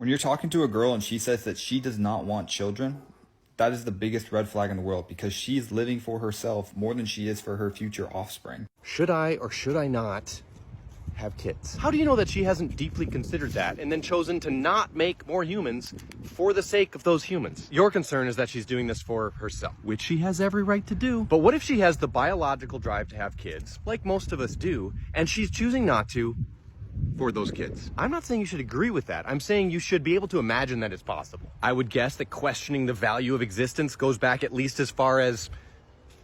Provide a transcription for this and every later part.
When you're talking to a girl and she says that she does not want children, that is the biggest red flag in the world because she's living for herself more than she is for her future offspring. Should I or should I not have kids? How do you know that she hasn't deeply considered that and then chosen to not make more humans for the sake of those humans? Your concern is that she's doing this for herself, which she has every right to do. But what if she has the biological drive to have kids, like most of us do, and she's choosing not to for those kids? I'm not saying you should agree with that. I'm saying you should be able to imagine that it's possible. I would guess that questioning the value of existence goes back at least as far as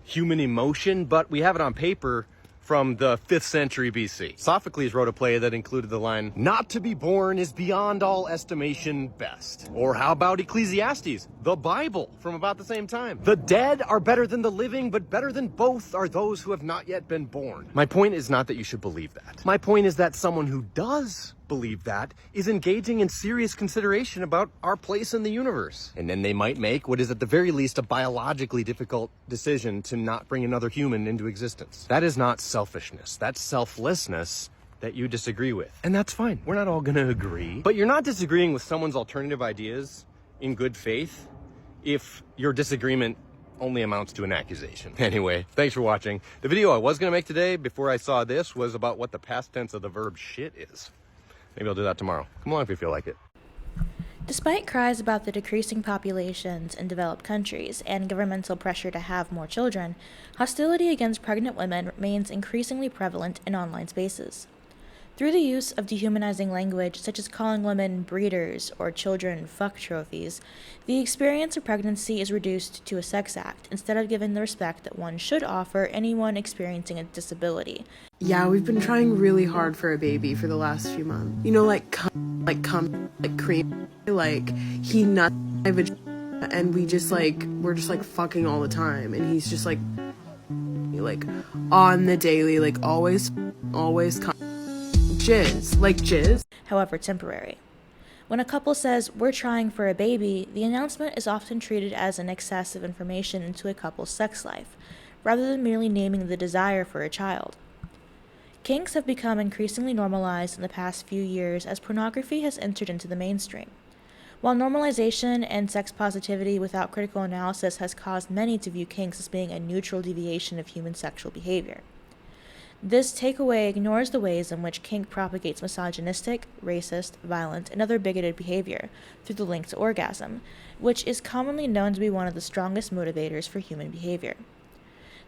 human emotion, but we have it on paper from the 5th century BC. Sophocles wrote a play that included the line, "Not to be born is beyond all estimation best." Or how about Ecclesiastes, the Bible from about the same time? "The dead are better than the living, but better than both are those who have not yet been born." My point is not that you should believe that. My point is that someone who does believe that is engaging in serious consideration about our place in the universe. And then they might make what is at the very least a biologically difficult decision to not bring another human into existence. That is not selfishness. That's selflessness that you disagree with. And that's fine. We're not all gonna agree. But you're not disagreeing with someone's alternative ideas in good faith if your disagreement only amounts to an accusation. Anyway, thanks for watching. The video I was gonna make today before I saw this was about what the past tense of the verb shit is. Maybe I'll do that tomorrow. Come along if you feel like it. Despite cries about the decreasing populations in developed countries and governmental pressure to have more children, hostility against pregnant women remains increasingly prevalent in online spaces. Through the use of dehumanizing language such as calling women breeders or children fuck trophies, the experience of pregnancy is reduced to a sex act instead of given the respect that one should offer anyone experiencing a disability. Yeah, we've been trying really hard for a baby for the last few months. You know, like cream, like he nuts my vagina, and we're just like fucking all the time, and he's just like on the daily, like always jizz. However temporary. When a couple says, "We're trying for a baby," the announcement is often treated as an excess of information into a couple's sex life, rather than merely naming the desire for a child. Kinks have become increasingly normalized in the past few years as pornography has entered into the mainstream. While normalization and sex positivity without critical analysis has caused many to view kinks as being a neutral deviation of human sexual behavior. This takeaway ignores the ways in which kink propagates misogynistic, racist, violent, and other bigoted behavior through the link to orgasm, which is commonly known to be one of the strongest motivators for human behavior.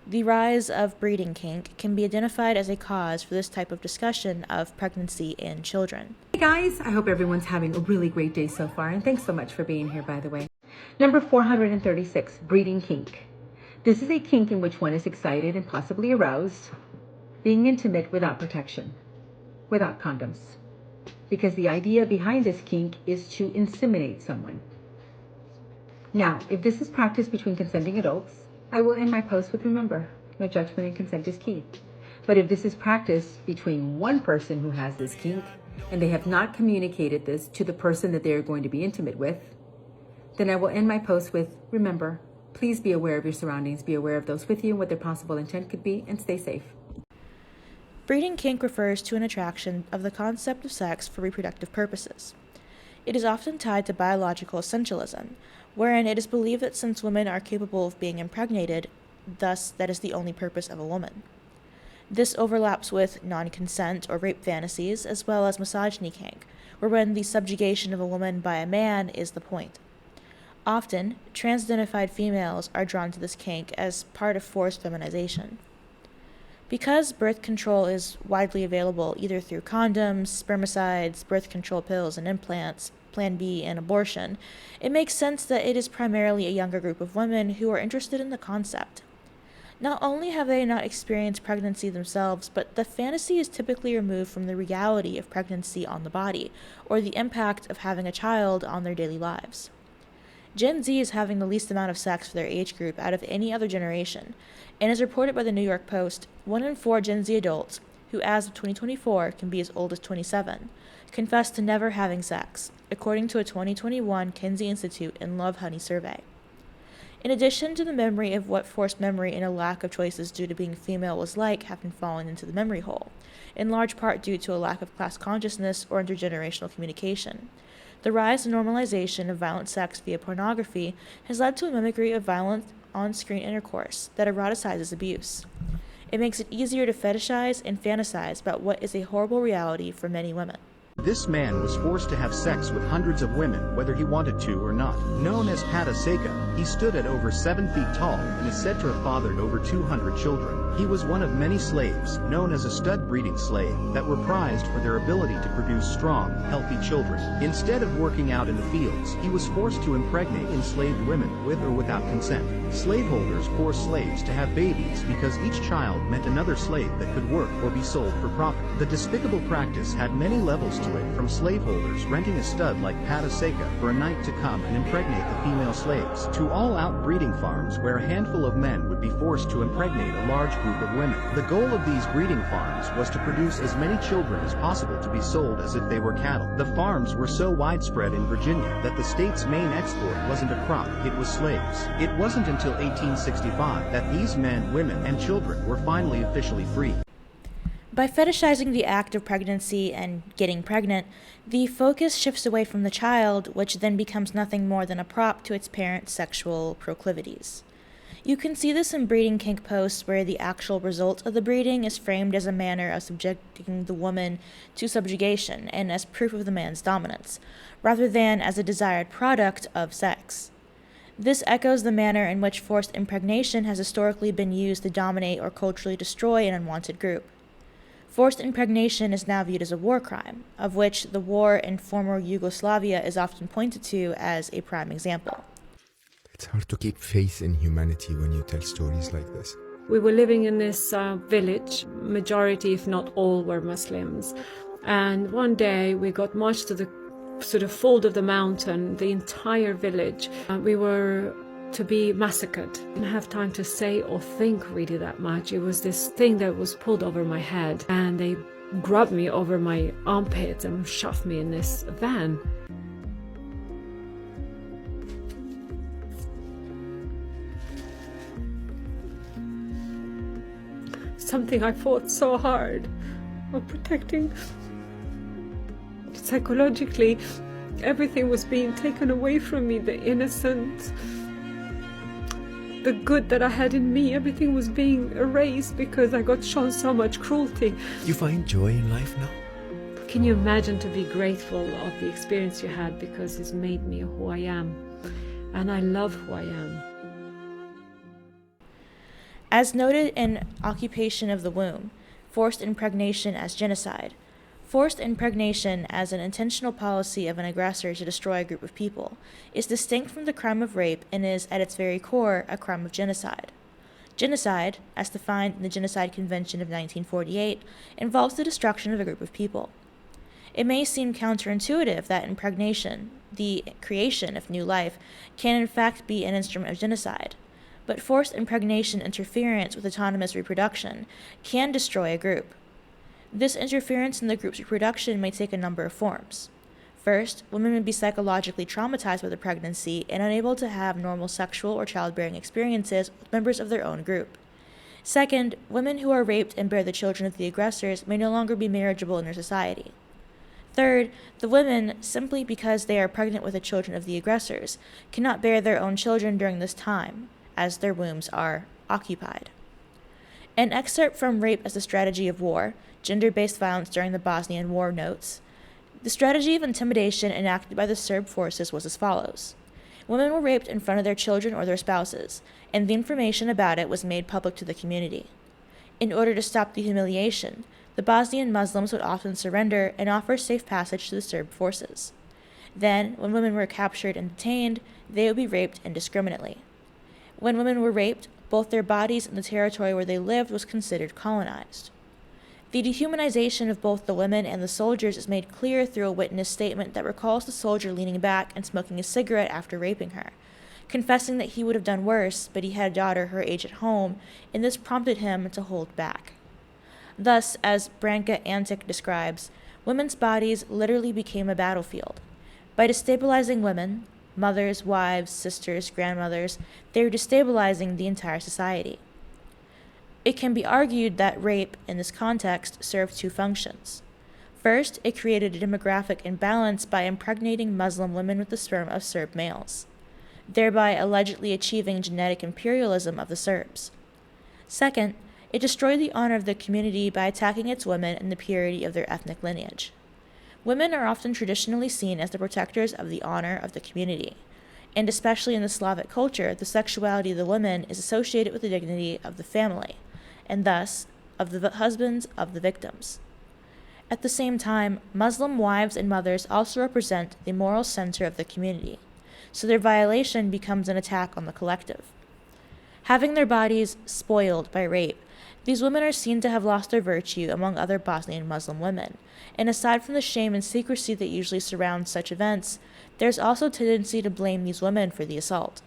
The rise of breeding kink can be identified as a cause for this type of discussion of pregnancy and children. Hey guys, I hope everyone's having a really great day so far, and thanks so much for being here, by the way. Number 436, breeding kink. This is a kink in which one is excited and possibly aroused, being intimate without protection, without condoms. Because the idea behind this kink is to inseminate someone. Now, if this is practiced between consenting adults, I will end my post with, remember, no judgment and consent is key. But if this is practiced between one person who has this kink, and they have not communicated this to the person that they are going to be intimate with, then I will end my post with, remember, please be aware of your surroundings, be aware of those with you and what their possible intent could be, and stay safe. Breeding kink refers to an attraction of the concept of sex for reproductive purposes. It is often tied to biological essentialism, wherein it is believed that since women are capable of being impregnated, thus that is the only purpose of a woman. This overlaps with non-consent or rape fantasies, as well as misogyny kink, wherein the subjugation of a woman by a man is the point. Often, trans-identified females are drawn to this kink as part of forced feminization. Because birth control is widely available either through condoms, spermicides, birth control pills and implants, Plan B, and abortion, it makes sense that it is primarily a younger group of women who are interested in the concept. Not only have they not experienced pregnancy themselves, but the fantasy is typically removed from the reality of pregnancy on the body, or the impact of having a child on their daily lives. Gen Z is having the least amount of sex for their age group out of any other generation, and as reported by the New York Post, 1 in 4 Gen Z adults, who as of 2024 can be as old as 27, confess to never having sex, according to a 2021 Kinsey Institute and Love Honey survey. In addition to the memory of what forced memory and a lack of choices due to being female was like having fallen into the memory hole, in large part due to a lack of class consciousness or intergenerational communication, The rise and normalization of violent sex via pornography has led to a mimicry of violent on-screen intercourse that eroticizes abuse. It makes it easier to fetishize and fantasize about what is a horrible reality for many women. This man was forced to have sex with hundreds of women, whether he wanted to or not. Known as Pataseka, he stood at over 7 feet tall and is said to have fathered over 200 children. He was one of many slaves, known as a stud breeding slave, that were prized for their ability to produce strong, healthy children. Instead of working out in the fields, he was forced to impregnate enslaved women with or without consent. Slaveholders forced slaves to have babies because each child meant another slave that could work or be sold for profit. The despicable practice had many levels to it, from slaveholders renting a stud like Pataseka for a night to come and impregnate the female slaves, to all-out breeding farms where a handful of men would be forced to impregnate a large group of women. The goal of these breeding farms was to produce as many children as possible to be sold as if they were cattle. The farms were so widespread in Virginia that the state's main export wasn't a crop, it was slaves. It wasn't until 1865 that these men, women, and children were finally officially free. By fetishizing the act of pregnancy and getting pregnant, the focus shifts away from the child, which then becomes nothing more than a prop to its parent's sexual proclivities. You can see this in breeding kink posts where the actual result of the breeding is framed as a manner of subjecting the woman to subjugation and as proof of the man's dominance, rather than as a desired product of sex. This echoes the manner in which forced impregnation has historically been used to dominate or culturally destroy an unwanted group. Forced impregnation is now viewed as a war crime, of which the war in former Yugoslavia is often pointed to as a prime example. It's hard to keep faith in humanity when you tell stories like this. We were living in this village, majority if not all were Muslims, and one day we got marched to the sort of fold of the mountain, the entire village. We were to be massacred. I didn't have time to say or think really that much. It was this thing that was pulled over my head, and they grabbed me over my armpits and shoved me in this van. Something I fought so hard of protecting. Psychologically, everything was being taken away from me, the innocence, the good that I had in me, everything was being erased because I got shown so much cruelty. You find joy in life now? Can you imagine to be grateful of the experience you had, because it's made me who I am, and I love who I am. As noted in Occupation of the Womb, forced impregnation as genocide, forced impregnation as an intentional policy of an aggressor to destroy a group of people is distinct from the crime of rape and is, at its very core, a crime of genocide. Genocide, as defined in the Genocide Convention of 1948, involves the destruction of a group of people. It may seem counterintuitive that impregnation, the creation of new life, can in fact be an instrument of genocide, but forced impregnation interference with autonomous reproduction can destroy a group. This interference in the group's reproduction may take a number of forms. First, women may be psychologically traumatized by the pregnancy and unable to have normal sexual or childbearing experiences with members of their own group. Second, women who are raped and bear the children of the aggressors may no longer be marriageable in their society. Third, the women, simply because they are pregnant with the children of the aggressors, cannot bear their own children during this time, as their wombs are occupied. An excerpt from Rape as a Strategy of War, Gender-Based Violence During the Bosnian War notes, the strategy of intimidation enacted by the Serb forces was as follows. Women were raped in front of their children or their spouses, and the information about it was made public to the community. In order to stop the humiliation, the Bosnian Muslims would often surrender and offer safe passage to the Serb forces. Then, when women were captured and detained, they would be raped indiscriminately. When women were raped, both their bodies and the territory where they lived was considered colonized. The dehumanization of both the women and the soldiers is made clear through a witness statement that recalls the soldier leaning back and smoking a cigarette after raping her, confessing that he would have done worse, but he had a daughter her age at home, and this prompted him to hold back. Thus, as Branka Antic describes, women's bodies literally became a battlefield. By destabilizing women, mothers, wives, sisters, grandmothers, they were destabilizing the entire society. It can be argued that rape, in this context, served two functions. First, it created a demographic imbalance by impregnating Muslim women with the sperm of Serb males, thereby allegedly achieving genetic imperialism of the Serbs. Second, it destroyed the honor of the community by attacking its women and the purity of their ethnic lineage. Women are often traditionally seen as the protectors of the honor of the community, and especially in the Slavic culture, the sexuality of the women is associated with the dignity of the family, and thus of the husbands of the victims. At the same time, Muslim wives and mothers also represent the moral center of the community, so their violation becomes an attack on the collective. Having their bodies spoiled by rape, these women are seen to have lost their virtue among other Bosnian Muslim women, and aside from the shame and secrecy that usually surrounds such events, there's also a tendency to blame these women for the assault.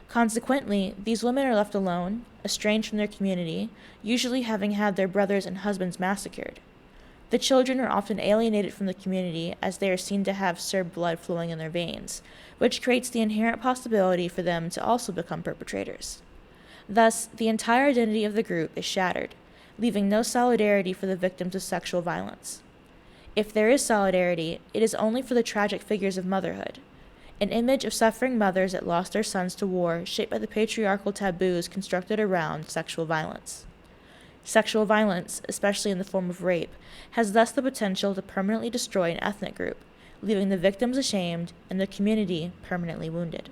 Consequently, these women are left alone, estranged from their community, usually having had their brothers and husbands massacred. The children are often alienated from the community as they are seen to have Serb blood flowing in their veins, which creates the inherent possibility for them to also become perpetrators. Thus, the entire identity of the group is shattered, leaving no solidarity for the victims of sexual violence. If there is solidarity, it is only for the tragic figures of motherhood, an image of suffering mothers that lost their sons to war shaped by the patriarchal taboos constructed around sexual violence. Sexual violence, especially in the form of rape, has thus the potential to permanently destroy an ethnic group, leaving the victims ashamed and the community permanently wounded.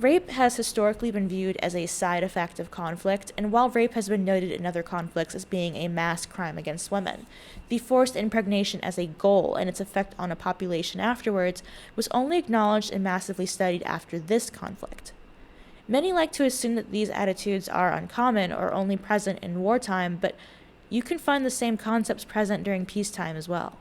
Rape has historically been viewed as a side effect of conflict, and while rape has been noted in other conflicts as being a mass crime against women, the forced impregnation as a goal and its effect on a population afterwards was only acknowledged and massively studied after this conflict. Many like to assume that these attitudes are uncommon or only present in wartime, but you can find the same concepts present during peacetime as well.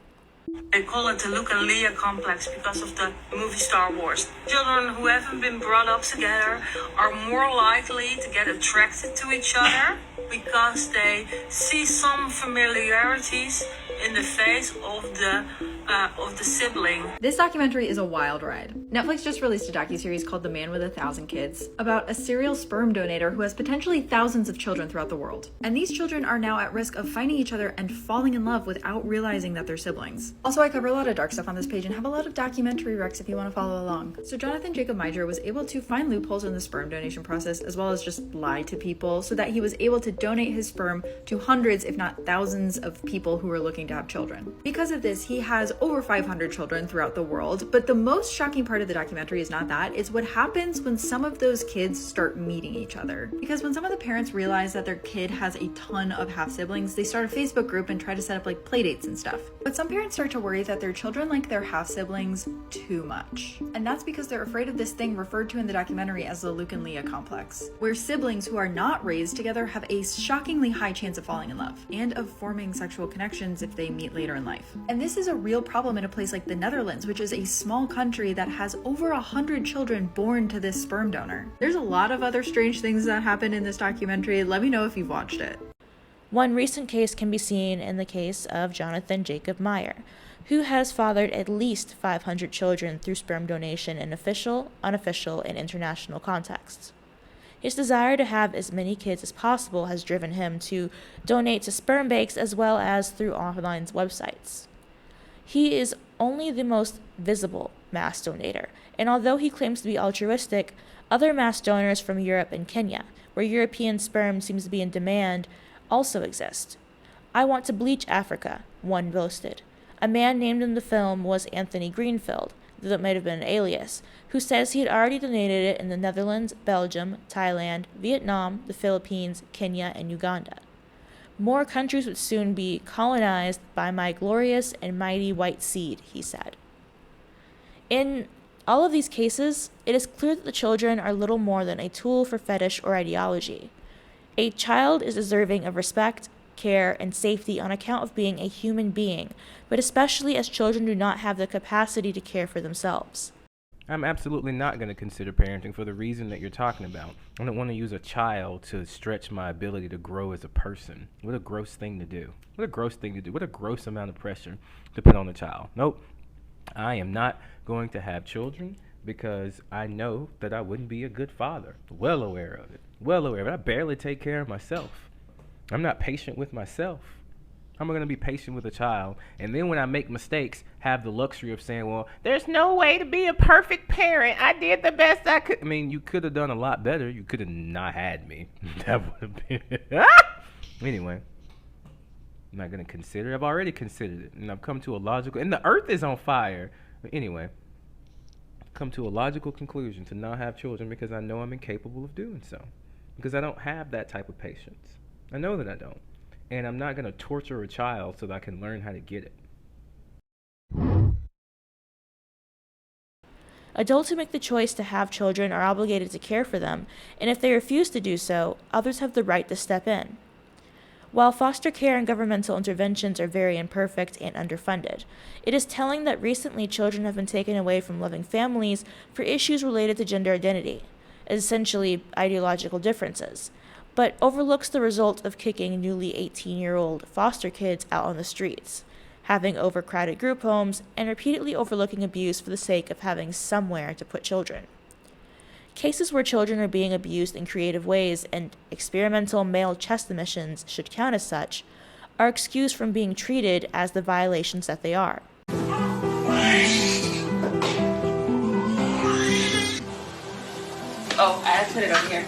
They call it the Luke and Leah complex because of the movie Star Wars. Children who haven't been brought up together are more likely to get attracted to each other because they see some familiarities in the face of the sibling. This documentary is a wild ride. Netflix just released a docuseries called The Man with 1,000 Kids about a serial sperm donator who has potentially thousands of children throughout the world. And these children are now at risk of finding each other and falling in love without realizing that they're siblings. Also, I cover a lot of dark stuff on this page and have a lot of documentary recs if you want to follow along. So Jonathan Jacob Meijer was able to find loopholes in the sperm donation process as well as just lie to people so that he was able to donate his sperm to hundreds, if not thousands, of people who are looking to have children. Because of this, he has over 500 children throughout the world, but the most shocking part of the documentary is not that, it's what happens when some of those kids start meeting each other. Because when some of the parents realize that their kid has a ton of half-siblings, they start a Facebook group and try to set up like playdates and stuff. But some parents start to worry that their children like their half-siblings too much. And that's because they're afraid of this thing referred to in the documentary as the Luke and Leah complex, where siblings who are not raised together have a shockingly high chance of falling in love and of forming sexual connections if they meet later in life. And this is a real problem in a place like the Netherlands, which is a small country that has over 100 children born to this sperm donor. There's a lot of other strange things that happen in this documentary. Let me know if you've watched it. One recent case can be seen in the case of Jonathan Jacob Meijer, who has fathered at least 500 children through sperm donation in official, unofficial, and international contexts. His desire to have as many kids as possible has driven him to donate to sperm banks as well as through online websites. He is only the most visible mass donator, and although he claims to be altruistic, other mass donors from Europe and Kenya, where European sperm seems to be in demand, also exist. "I want to bleach Africa," one boasted. A man named in the film was Anthony Greenfield, though it might have been an alias, who says he had already donated it in the Netherlands, Belgium, Thailand, Vietnam, the Philippines, Kenya, and Uganda. "More countries would soon be colonized by my glorious and mighty white seed," he said. In all of these cases, it is clear that the children are little more than a tool for fetish or ideology. A child is deserving of respect, care, and safety on account of being a human being, but especially as children do not have the capacity to care for themselves. I'm absolutely not going to consider parenting for the reason that you're talking about. I don't want to use a child to stretch my ability to grow as a person. What a gross thing to do. What a gross thing to do. What a gross amount of pressure to put on a child. Nope. I am not going to have children because I know that I wouldn't be a good father. Well aware of it. Well aware of it. I barely take care of myself. I'm not patient with myself. How am I going to be patient with a child? And then when I make mistakes, have the luxury of saying, well, there's no way to be a perfect parent. I did the best I could. I mean, you could have done a lot better. You could have not had me. That would have been... Anyway, I'm not going to consider it. I've already considered it. And I've come to a logical... And the earth is on fire. But anyway, I've come to a logical conclusion to not have children because I know I'm incapable of doing so. Because I don't have that type of patience. I know that I don't. And I'm not going to torture a child so that I can learn how to get it. Adults who make the choice to have children are obligated to care for them, and if they refuse to do so, others have the right to step in. While foster care and governmental interventions are very imperfect and underfunded, it is telling that recently children have been taken away from loving families for issues related to gender identity, essentially ideological differences, but overlooks the result of kicking newly 18-year-old foster kids out on the streets, having overcrowded group homes, and repeatedly overlooking abuse for the sake of having somewhere to put children. Cases where children are being abused in creative ways and experimental male chest emissions should count as such, are excused from being treated as the violations that they are. Oh, I put it over here.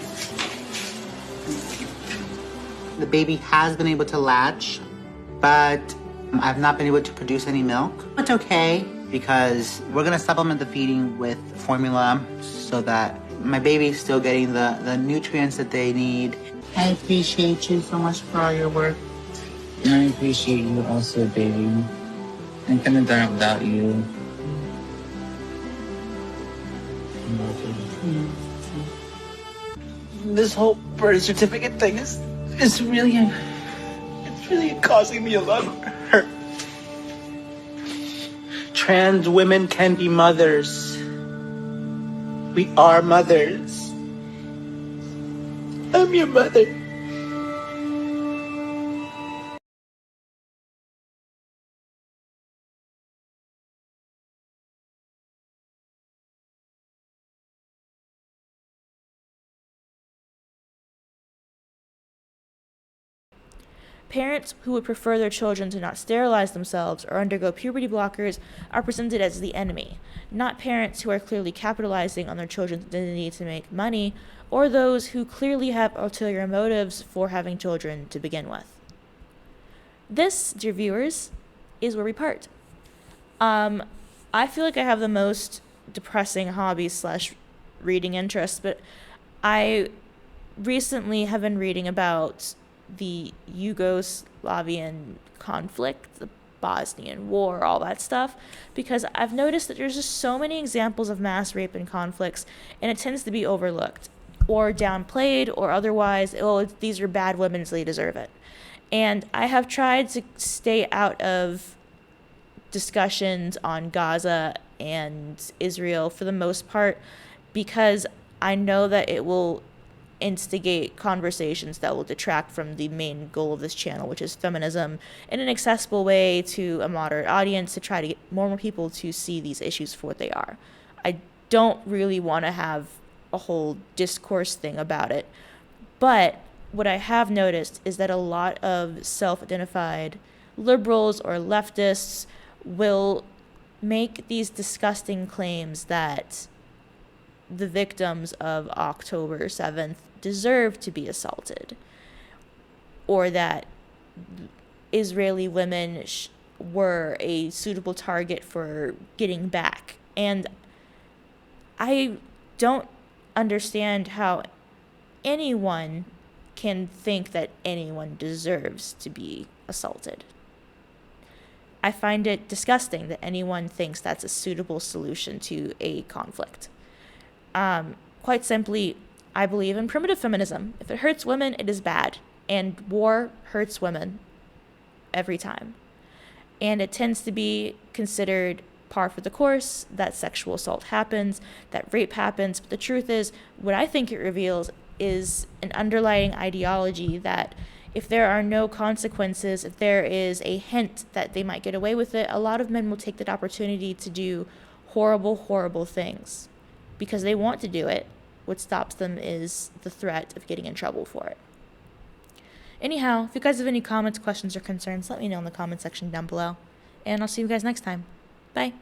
The baby has been able to latch, but I've not been able to produce any milk. It's okay because we're gonna supplement the feeding with formula so that my baby's still getting the nutrients that they need. I appreciate you so much for all your work. And I appreciate you also, baby. I couldn't have done it without you. This whole birth certificate thing is really causing me a lot of hurt. Trans women can be mothers. We are mothers. I'm your mother. Parents who would prefer their children to not sterilize themselves or undergo puberty blockers are presented as the enemy, not parents who are clearly capitalizing on their children's identity to make money, or those who clearly have ulterior motives for having children to begin with. This, dear viewers, is where we part. I feel like I have the most depressing hobbies / reading interests, but I recently have been reading about the Yugoslavian conflict, the Bosnian War, all that stuff, because I've noticed that there's just so many examples of mass rape and conflicts, and it tends to be overlooked or downplayed or otherwise, oh, these are bad women, so they deserve it. And I have tried to stay out of discussions on Gaza and Israel for the most part because I know that it will instigate conversations that will detract from the main goal of this channel, which is feminism, in an accessible way to a moderate audience to try to get more and more people to see these issues for what they are. I don't really want to have a whole discourse thing about it, but what I have noticed is that a lot of self-identified liberals or leftists will make these disgusting claims that the victims of October 7th deserve to be assaulted, or that Israeli women were a suitable target for getting back. And I don't understand how anyone can think that anyone deserves to be assaulted. I find it disgusting that anyone thinks that's a suitable solution to a conflict. Quite simply, I believe in primitive feminism. If it hurts women, it is bad. And war hurts women every time. And it tends to be considered par for the course that sexual assault happens, that rape happens. But the truth is, what I think it reveals is an underlying ideology that if there are no consequences, if there is a hint that they might get away with it, a lot of men will take that opportunity to do horrible, horrible things because they want to do it. What stops them is the threat of getting in trouble for it. Anyhow, if you guys have any comments, questions, or concerns, let me know in the comment section down below. And I'll see you guys next time. Bye.